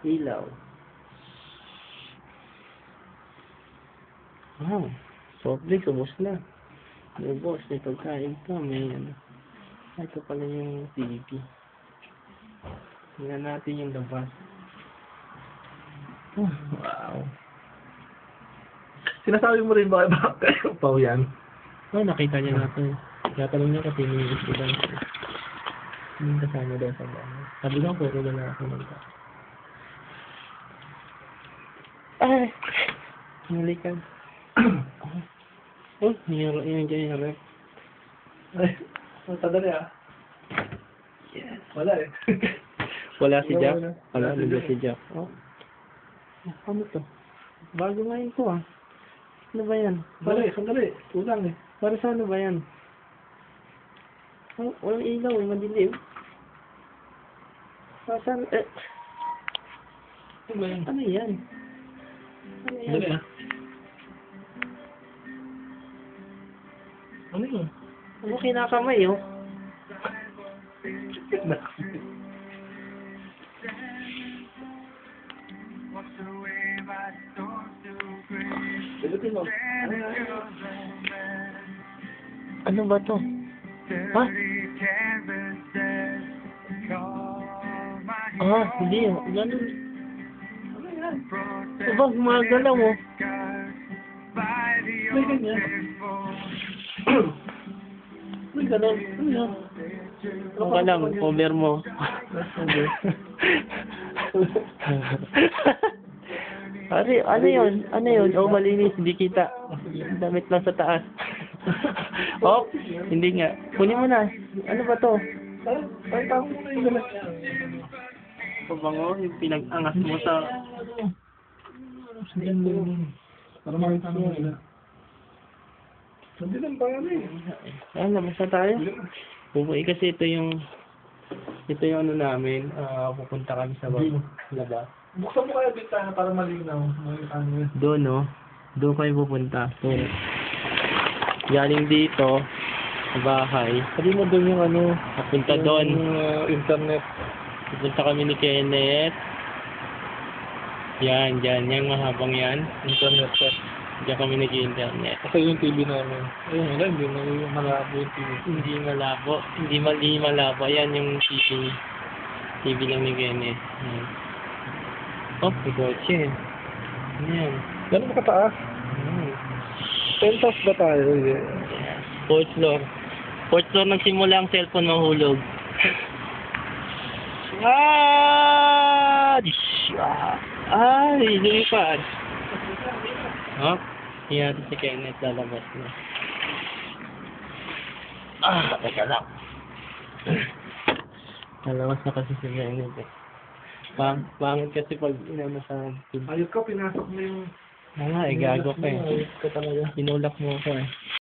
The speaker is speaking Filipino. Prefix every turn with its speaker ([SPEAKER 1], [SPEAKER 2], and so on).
[SPEAKER 1] Ilaw. Wow. Soft drinks, ubos na. Ubos, may pagkain pa, may ano. Ito pala yung TV. Tingnan natin yung labas. Oh, wow.
[SPEAKER 2] Sinasabi mo rin ba pao yan?
[SPEAKER 1] Oh, nakita niya natin. Natanong niya kasi yung student. Yung kasama daw sa bahay. Sabi ko, puro lalaki ng tao. Ay! Halikan. Oh, yung dyan yung rep.
[SPEAKER 2] Ay, matadali ah.
[SPEAKER 1] Yes.
[SPEAKER 2] Wala eh.
[SPEAKER 1] Wala si Jack.
[SPEAKER 2] Wala.
[SPEAKER 1] Wala,
[SPEAKER 2] Wala si
[SPEAKER 1] nandun
[SPEAKER 2] Jack.
[SPEAKER 1] si Jack. Oh. Ano to? Bago ngayon to ah. Ano ba yan?
[SPEAKER 2] Sandali. Kulang eh.
[SPEAKER 1] Para sa ano ba yan? Oh, walang ilaw eh, madilim. Para saan?
[SPEAKER 2] Ano ba yan?
[SPEAKER 1] Ano yan? Ano yan?
[SPEAKER 2] Sandali ah. Ano yun?
[SPEAKER 1] Ano kinakamay oh?
[SPEAKER 2] Sagutin mo.
[SPEAKER 1] Ano ba to? Ha? Ah, hindi oh. Ganun. Diba, gumagalaw oh.
[SPEAKER 2] May ganyan. May ganun. Ano yan?
[SPEAKER 1] Ano ka lang, cover mo. Ano yun? Ano yun? Oh, malinis, hindi kita. Damit lang sa taas. Oh, hindi nga. Kunin mo na. Ano ba to?
[SPEAKER 2] Ay, tawag mo na yung galas.
[SPEAKER 1] Pabango, yung pinag-angas mo sa...
[SPEAKER 2] Para makita mo nila. Hindi lang pa yan eh.
[SPEAKER 1] Ah, labas na tayo. Pupuwi kasi ito yung ano namin, pupunta kami sa labas.
[SPEAKER 2] Buksan mo kaya bintana para malinaw. Makita mo yun.
[SPEAKER 1] Doon, no? Doon kayo pupunta. So, galing dito, sa bahay. Sabi mo doon yung ano, pupunta doon.
[SPEAKER 2] Internet.
[SPEAKER 1] Pupunta kami ni Kenneth. Yan, yung mahabang yan.
[SPEAKER 2] Internet pa.
[SPEAKER 1] Diyan kami nag-internet.
[SPEAKER 2] Kasi yung TV namin. Ayun, wala, hindi na malabo yung TV.
[SPEAKER 1] Hindi malabo. Hindi malabo. Yan yung TV. TV lang ni Kenneth. Yan. Oh, may kotse. Yan.
[SPEAKER 2] Gano'n ba kataas?
[SPEAKER 1] Yan.
[SPEAKER 2] Penthouse ba tayo?
[SPEAKER 1] Fourth floor. Fourth floor nagsimula ang cellphone mahulog. Ay, lumipad. Oh, yan si Kenneth lalabas na. Teka lang. Lalabas na kasi si Kenneth eh. Pangit kasi pag inano sa...
[SPEAKER 2] Ayos ka, pinasok mo yung...
[SPEAKER 1] Nga eh, gago ka eh.
[SPEAKER 2] Ayos ka talaga.
[SPEAKER 1] Pinulak mo ako eh.